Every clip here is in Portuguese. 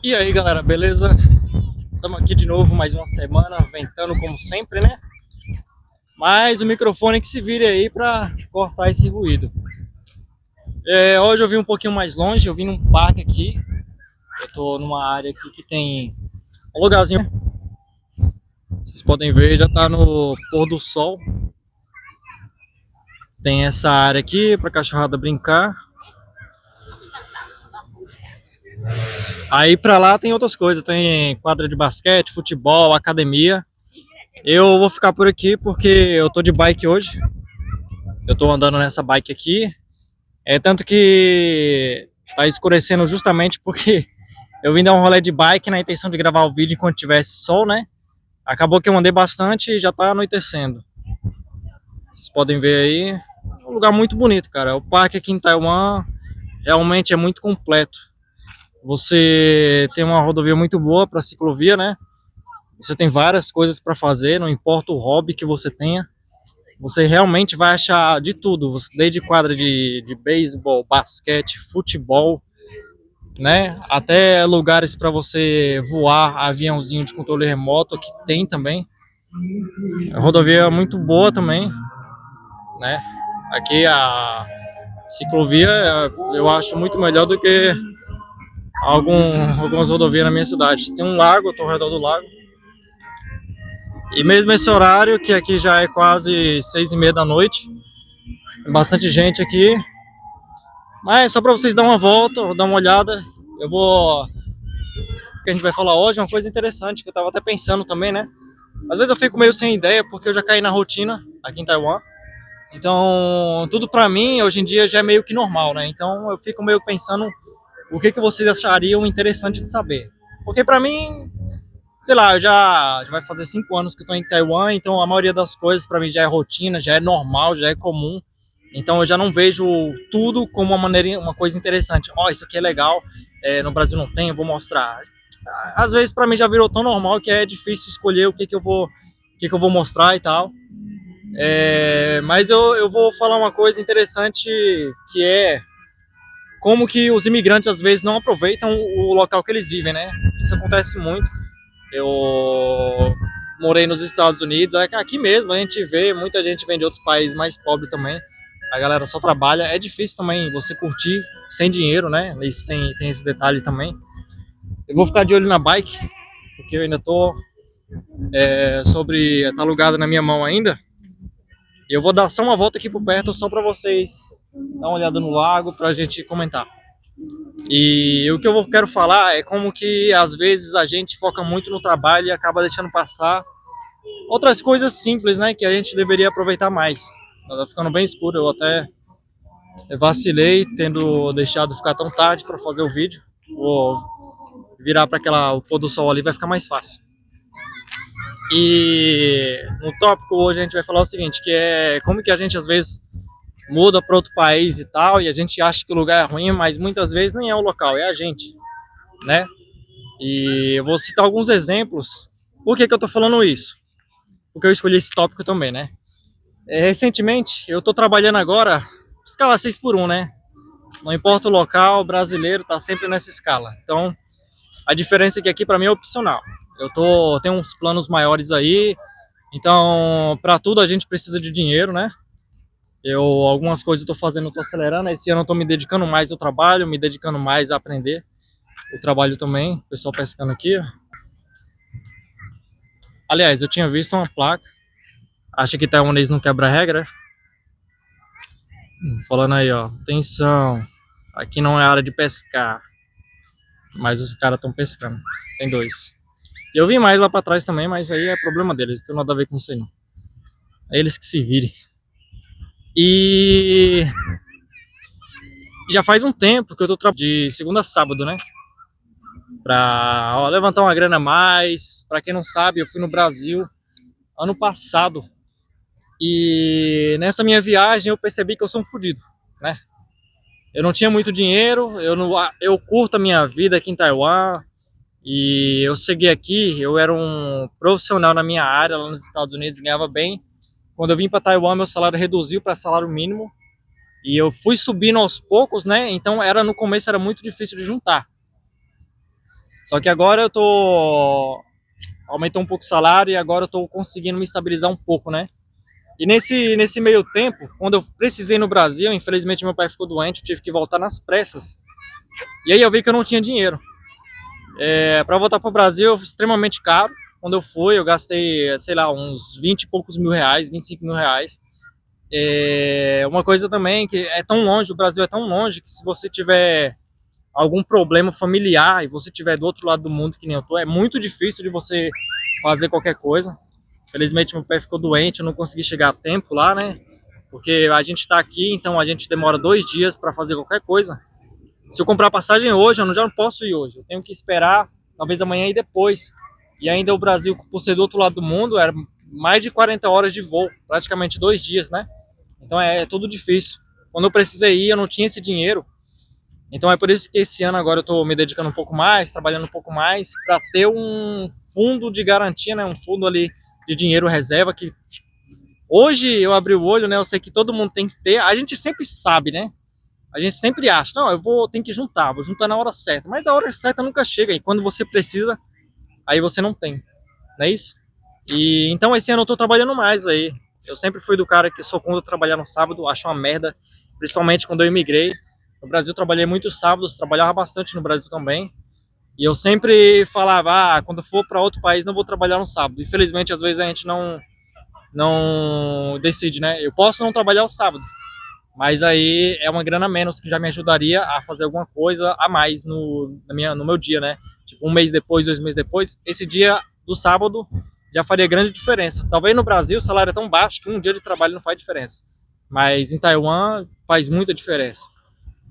E aí galera, beleza? Estamos aqui de novo mais uma semana, ventando como sempre, né? Mas o microfone que se vire aí para cortar esse ruído. Hoje eu vim um pouquinho mais longe, eu vim num parque aqui. Eu tô numa área aqui que tem um lugarzinho. Vocês podem ver, já tá no pôr do sol. Tem essa área aqui para cachorrada brincar. Aí pra lá tem outras coisas, tem quadra de basquete, futebol, academia. Eu vou ficar por aqui porque eu tô de bike hoje. Eu tô andando nessa bike aqui. Tanto que tá escurecendo justamente porque eu vim dar um rolê de bike na intenção de gravar o vídeo enquanto tivesse sol, né? Acabou que eu andei bastante e já tá anoitecendo. Vocês podem ver aí. É um lugar muito bonito, cara. O parque aqui em Taiwan realmente é muito completo. Você tem uma rodovia muito boa para ciclovia, né? Você tem várias coisas para fazer, não importa o hobby que você tenha. Você realmente vai achar de tudo, desde quadra de beisebol, basquete, futebol, né? Até lugares para você voar, aviãozinho de controle remoto, que tem também. A rodovia é muito boa também, né? Aqui a ciclovia eu acho muito melhor do que algumas rodovias na minha cidade. Tem um lago, eu tô ao redor do lago. E mesmo esse horário, que aqui já é quase 6h30 da noite, tem bastante gente aqui. Mas só para vocês dar uma volta, dar uma olhada, eu vou... O que a gente vai falar hoje é uma coisa interessante, que eu tava até pensando também, né? Às vezes eu fico meio sem ideia, porque eu já caí na rotina aqui em Taiwan. Então, tudo pra mim, hoje em dia, já é meio que normal, né? Então, eu fico meio pensando o que vocês achariam interessante de saber. Porque pra mim, sei lá, já vai fazer 5 anos que eu tô em Taiwan, então a maioria das coisas pra mim já é rotina, já é normal, já é comum. Então eu já não vejo tudo como uma coisa interessante. Ó, isso aqui é legal, no Brasil não tem, eu vou mostrar. Às vezes pra mim já virou tão normal que é difícil escolher o que eu vou mostrar e tal. Mas eu vou falar uma coisa interessante, que é como que os imigrantes às vezes não aproveitam o local que eles vivem, né? Isso acontece muito. Eu morei nos Estados Unidos, aqui mesmo a gente vê, muita gente vem de outros países mais pobres também. A galera só trabalha, é difícil também você curtir sem dinheiro, né? Isso tem esse detalhe também. Eu vou ficar de olho na bike, porque eu ainda tô tá alugada na minha mão ainda. E eu vou dar só uma volta aqui por perto, só para vocês dar uma olhada no lago, pra gente comentar. E o que eu quero falar é como que às vezes a gente foca muito no trabalho e acaba deixando passar outras coisas simples, né, que a gente deveria aproveitar mais. Tá ficando bem escuro, eu até vacilei tendo deixado ficar tão tarde para fazer o vídeo. Vou virar para o pôr do sol ali, vai ficar mais fácil. E no tópico hoje a gente vai falar o seguinte, que é como que a gente às vezes muda para outro país e tal, e a gente acha que o lugar é ruim, mas muitas vezes nem é o local, é a gente, né? E eu vou citar alguns exemplos. Por que eu tô falando isso? Porque eu escolhi esse tópico também, né? Recentemente, eu tô trabalhando agora, escala 6x1, né? Não importa o local, brasileiro tá sempre nessa escala. Então, a diferença é que aqui para mim é opcional. Tenho uns planos maiores aí, então para tudo a gente precisa de dinheiro, né? Algumas coisas eu tô fazendo, eu tô acelerando. Esse ano eu tô me dedicando mais ao trabalho, me dedicando mais a aprender o trabalho também. O pessoal pescando aqui, ó. Aliás, eu tinha visto uma placa. Acha que taiwanês não quebra regra? Falando aí, ó, atenção, aqui não é área de pescar, mas os caras estão pescando. Tem dois. E eu vi mais lá pra trás também, mas aí é problema deles, não tem nada a ver com isso aí não. É eles que se virem. E já faz um tempo que eu tô trabalhando de segunda a sábado, né? Pra levantar uma grana a mais. Pra quem não sabe, eu fui no Brasil ano passado. E nessa minha viagem eu percebi que eu sou um fudido, né? Eu não tinha muito dinheiro, eu curto a minha vida aqui em Taiwan. E eu cheguei aqui, eu era um profissional na minha área lá nos Estados Unidos, ganhava bem. Quando eu vim para Taiwan, meu salário reduziu para salário mínimo. E eu fui subindo aos poucos, né? Então no começo era muito difícil de juntar. Só que agora eu tô... Aumentou um pouco o salário e agora eu tô conseguindo me estabilizar um pouco, né? E nesse meio tempo, quando eu precisei no Brasil, infelizmente meu pai ficou doente, eu tive que voltar nas pressas. E aí eu vi que eu não tinha dinheiro. Para voltar para o Brasil, extremamente caro. Quando eu fui, eu gastei, sei lá, uns 20 e poucos mil reais, 25 mil reais. Uma coisa também que é tão longe, o Brasil é tão longe, que se você tiver algum problema familiar e você tiver do outro lado do mundo que nem eu tô, é muito difícil de você fazer qualquer coisa. Felizmente meu pai ficou doente, eu não consegui chegar a tempo lá, né? Porque a gente tá aqui, então a gente demora 2 dias para fazer qualquer coisa. Se eu comprar passagem hoje, já não posso ir hoje. Eu tenho que esperar, talvez amanhã e depois. E ainda o Brasil, por ser do outro lado do mundo, era mais de 40 horas de voo, praticamente 2 dias, né? Então é tudo difícil. Quando eu precisei ir, eu não tinha esse dinheiro. Então é por isso que esse ano agora eu estou me dedicando um pouco mais, trabalhando um pouco mais, para ter um fundo de garantia, né? Um fundo ali de dinheiro reserva que hoje eu abri o olho, né? Eu sei que todo mundo tem que ter. A gente sempre sabe, né? A gente sempre acha, não, tenho que juntar, vou juntar na hora certa. Mas a hora certa nunca chega e quando você precisa, aí você não tem, não é isso? E então esse ano eu tô trabalhando mais aí. Eu sempre fui do cara que sou contra trabalhar no sábado, acho uma merda, principalmente quando eu imigrei. No Brasil eu trabalhei muitos sábados, trabalhava bastante no Brasil também. E eu sempre falava, quando for para outro país não vou trabalhar no sábado. Infelizmente às vezes a gente não decide, né? Eu posso não trabalhar o sábado, mas aí é uma grana a menos que já me ajudaria a fazer alguma coisa a mais no meu dia, né? Tipo, 1 mês depois, 2 meses depois, esse dia do sábado já faria grande diferença. Talvez no Brasil o salário é tão baixo que um dia de trabalho não faz diferença. Mas em Taiwan faz muita diferença.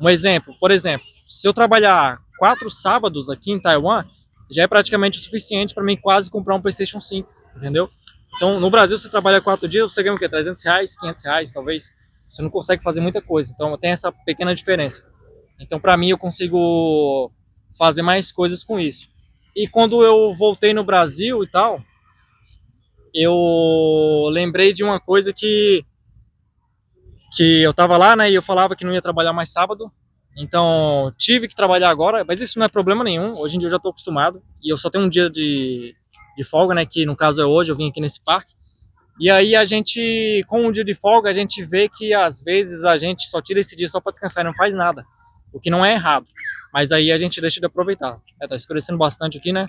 Um exemplo, por exemplo, se eu trabalhar 4 sábados aqui em Taiwan, já é praticamente o suficiente para mim quase comprar um PlayStation 5, entendeu? Então, no Brasil, você trabalha 4 dias, você ganha o quê? 300 reais, 500 reais, talvez. Você não consegue fazer muita coisa. Então, tem essa pequena diferença. Então, para mim, eu consigo fazer mais coisas com isso. E quando eu voltei no Brasil e tal, eu lembrei de uma coisa que eu tava lá, né, e eu falava que não ia trabalhar mais sábado. Então, tive que trabalhar agora, mas isso não é problema nenhum. Hoje em dia eu já tô acostumado. E eu só tenho um dia de folga, né, que no caso é hoje, eu vim aqui nesse parque. E aí a gente, com um dia de folga, a gente vê que às vezes a gente só tira esse dia só para descansar e não faz nada. O que não é errado. Mas aí a gente deixa de aproveitar. Tá escurecendo bastante aqui, né?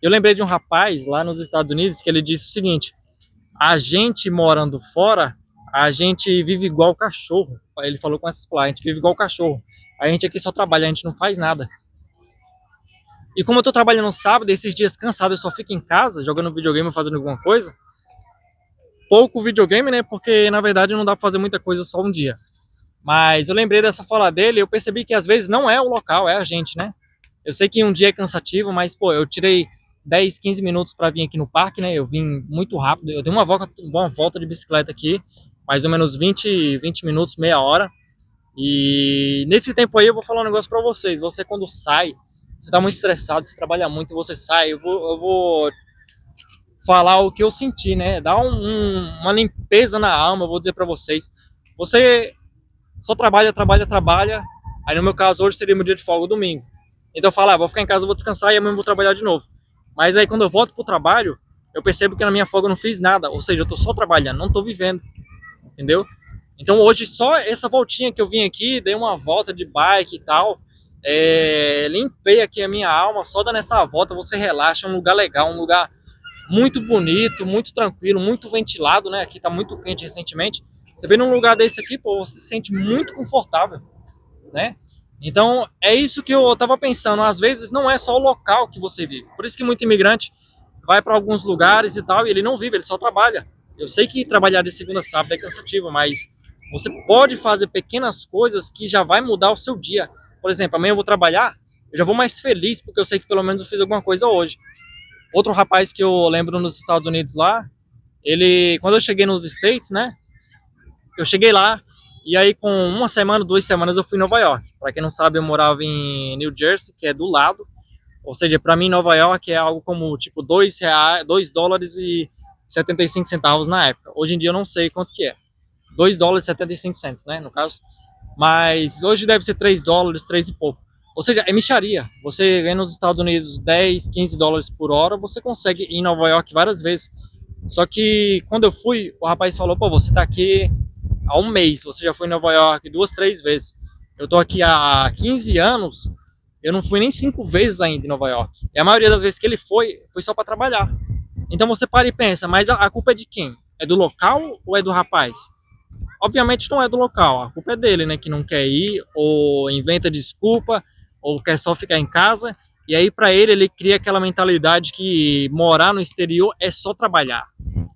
Eu lembrei de um rapaz lá nos Estados Unidos que ele disse o seguinte: a gente morando fora, a gente vive igual cachorro. Ele falou com essas palavras, a gente vive igual cachorro. A gente aqui só trabalha, a gente não faz nada. E como eu tô trabalhando no sábado, esses dias cansado, eu só fico em casa, jogando videogame ou fazendo alguma coisa. Pouco videogame, né? Porque na verdade não dá pra fazer muita coisa só um dia. Mas eu lembrei dessa fala dele e eu percebi que às vezes não é o local, é a gente, né? Eu sei que um dia é cansativo, mas pô, eu tirei 10, 15 minutos para vir aqui no parque, né? Eu vim muito rápido, eu dei uma volta de bicicleta aqui, mais ou menos 20 minutos, meia hora. E nesse tempo aí eu vou falar um negócio para vocês. Você quando sai, você tá muito estressado, você trabalha muito, você sai, eu vou falar o que eu senti, né? Dar uma limpeza na alma, eu vou dizer para vocês. Você só trabalha, trabalha, trabalha. Aí no meu caso hoje seria meu dia de folga, domingo. Então eu falo, vou ficar em casa, vou descansar e amanhã eu vou trabalhar de novo. Mas aí quando eu volto pro trabalho, eu percebo que na minha folga eu não fiz nada. Ou seja, eu tô só trabalhando, não tô vivendo. Entendeu? Então hoje só essa voltinha que eu vim aqui, dei uma volta de bike e tal. Limpei aqui a minha alma, só dando essa volta você relaxa, é um lugar legal, um lugar muito bonito, muito tranquilo, muito ventilado, né? Aqui tá muito quente recentemente. Você vem num lugar desse aqui, pô, você se sente muito confortável, né? Então, é isso que eu tava pensando. Às vezes não é só o local que você vive. Por isso que muito imigrante vai para alguns lugares e tal, e ele não vive, ele só trabalha. Eu sei que trabalhar de segunda a sábado é cansativo, mas você pode fazer pequenas coisas que já vai mudar o seu dia. Por exemplo, amanhã eu vou trabalhar, eu já vou mais feliz, porque eu sei que pelo menos eu fiz alguma coisa hoje. Outro rapaz que eu lembro nos Estados Unidos lá, quando eu cheguei nos States, né? Eu cheguei lá e aí com 1 semana, 2 semanas eu fui em Nova York. Para quem não sabe, eu morava em New Jersey, que é do lado. Ou seja, para mim Nova York é algo como tipo $2 e 75 centavos na época. Hoje em dia eu não sei quanto que é. $2 e 75 centavos, né, no caso. Mas hoje deve ser $3, 3 e pouco. Ou seja, é mixaria. Você ganha nos Estados Unidos 10, 15 dólares por hora, você consegue ir em Nova York várias vezes. Só que quando eu fui, o rapaz falou, pô, você tá aqui há um mês, você já foi em Nova York 2, 3 vezes. Eu tô aqui há 15 anos, eu não fui nem 5 vezes ainda em Nova York. E a maioria das vezes que ele foi só para trabalhar. Então você para e pensa, mas a culpa é de quem? É do local ou é do rapaz? Obviamente não é do local, a culpa é dele, né, que não quer ir, ou inventa desculpa, ou quer só ficar em casa. E aí para ele cria aquela mentalidade que morar no exterior é só trabalhar.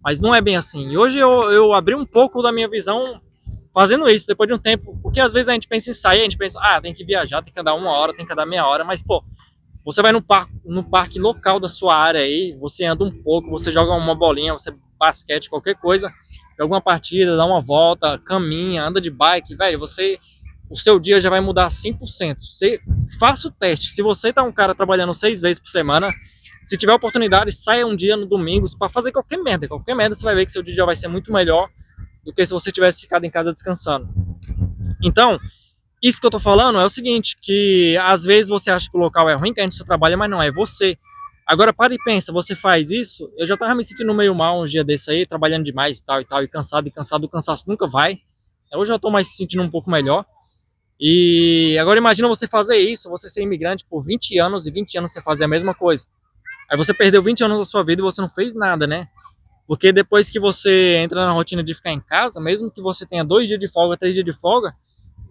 Mas não é bem assim. E hoje eu abri um pouco da minha visão fazendo isso, depois de um tempo, porque às vezes a gente pensa em sair, a gente pensa, ah, tem que viajar, tem que andar 1 hora, tem que andar meia hora, mas pô, você vai no parque local da sua área aí, você anda um pouco, você joga uma bolinha, você basquete, qualquer coisa, joga uma partida, dá uma volta, caminha, anda de bike, velho, o seu dia já vai mudar 100%. Você faça o teste. Se você tá um cara trabalhando 6 vezes por semana, se tiver oportunidade, saia um dia no domingo para fazer qualquer merda, você vai ver que seu dia já vai ser muito melhor do que se você tivesse ficado em casa descansando. Então, isso que eu tô falando é o seguinte, que às vezes você acha que o local é ruim, que a gente só trabalha, mas não, é você. Agora para e pensa, você faz isso, eu já tava me sentindo meio mal um dia desse aí, trabalhando demais e tal, e cansado, o cansaço nunca vai. Hoje eu já tô mais se sentindo um pouco melhor. E agora imagina você fazer isso, você ser imigrante por 20 anos e 20 anos você fazer a mesma coisa. Aí você perdeu 20 anos da sua vida e você não fez nada, né? Porque depois que você entra na rotina de ficar em casa, mesmo que você tenha 2 dias de folga, 3 dias de folga,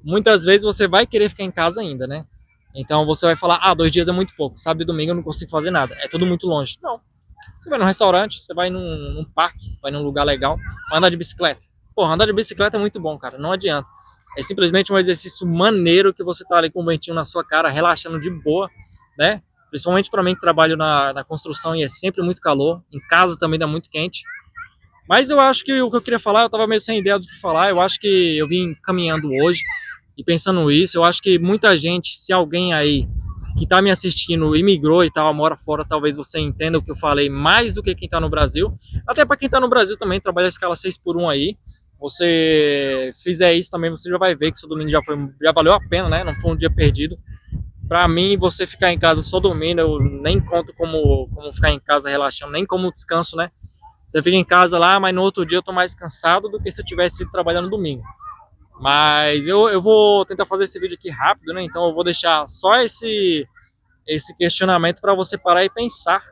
muitas vezes você vai querer ficar em casa ainda, né? Então você vai falar, ah, 2 dias é muito pouco, sábado e domingo eu não consigo fazer nada, é tudo muito longe. Não, você vai num restaurante, você vai num parque, vai num lugar legal, vai andar de bicicleta. Porra, andar de bicicleta é muito bom, cara, não adianta. É simplesmente um exercício maneiro que você tá ali com o ventinho na sua cara, relaxando de boa, né? Principalmente para mim que trabalho na construção e é sempre muito calor, em casa também dá muito quente. Mas eu acho que o que eu queria falar, eu tava meio sem ideia do que falar, eu acho que eu vim caminhando hoje e pensando isso, eu acho que muita gente, se alguém aí que tá me assistindo imigrou e tal, mora fora, talvez você entenda o que eu falei mais do que quem tá no Brasil. Até para quem tá no Brasil também, trabalha a escala 6x1 aí. Você fizer isso também, você já vai ver que seu domingo já valeu a pena, né? Não foi um dia perdido. Pra mim, você ficar em casa só dormindo, eu nem conto como ficar em casa relaxando, nem como descanso, né? Você fica em casa lá, mas no outro dia eu tô mais cansado do que se eu tivesse ido trabalhar no domingo. Mas eu vou tentar fazer esse vídeo aqui rápido, né? Então eu vou deixar só esse questionamento para você parar e pensar.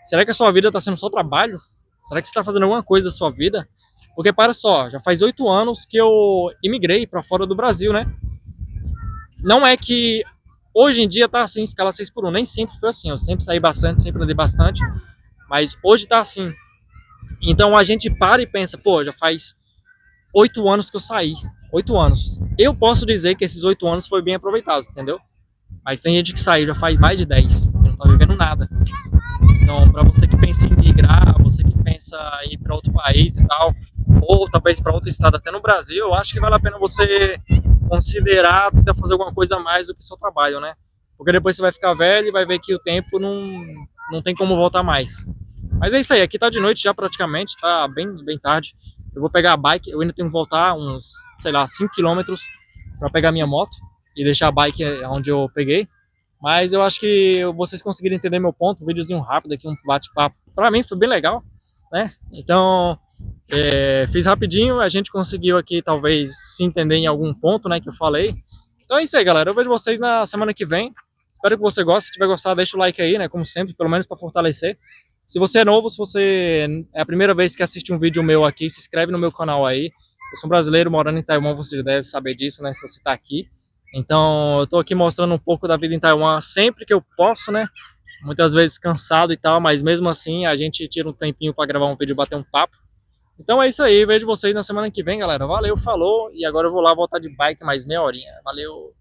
Será que a sua vida está sendo só trabalho? Será que você está fazendo alguma coisa da sua vida? Porque para só, já faz 8 anos que eu imigrei para fora do Brasil, né? Não é que hoje em dia tá assim, escala 6x1, nem sempre foi assim. Eu sempre saí bastante, sempre andei bastante, mas hoje tá assim. Então a gente para e pensa, pô, já faz 8 anos que eu saí. 8 anos. Eu posso dizer que esses 8 anos foi bem aproveitados, entendeu? Mas tem gente que saiu já faz mais de 10, não tá vivendo nada. Então, para você que pensa em migrar, você que pensa em ir para outro país e tal, ou talvez para outro estado, até no Brasil, eu acho que vale a pena você considerar tentar fazer alguma coisa a mais do que só trabalho, né? Porque depois você vai ficar velho e vai ver que o tempo não tem como voltar mais. Mas é isso aí, aqui tá de noite já praticamente, tá bem tarde. Eu vou pegar a bike, eu ainda tenho que voltar uns, sei lá, 5 km para pegar minha moto e deixar a bike onde eu peguei. Mas eu acho que vocês conseguiram entender meu ponto, um videozinho rápido aqui, um bate-papo. Pra mim foi bem legal, né? Então, fiz rapidinho, a gente conseguiu aqui talvez se entender em algum ponto, né, que eu falei. Então é isso aí, galera. Eu vejo vocês na semana que vem. Espero que você goste. Se tiver gostado, deixa o like aí, né, como sempre, pelo menos para fortalecer. Se você é novo, se você é a primeira vez que assiste um vídeo meu aqui, se inscreve no meu canal aí. Eu sou brasileiro morando em Taiwan, você deve saber disso, né, se você tá aqui. Então, eu tô aqui mostrando um pouco da vida em Taiwan sempre que eu posso, né? Muitas vezes cansado e tal, mas mesmo assim a gente tira um tempinho para gravar um vídeo e bater um papo. Então é isso aí, vejo vocês na semana que vem, galera. Valeu, falou, e agora eu vou lá voltar de bike mais meia horinha. Valeu!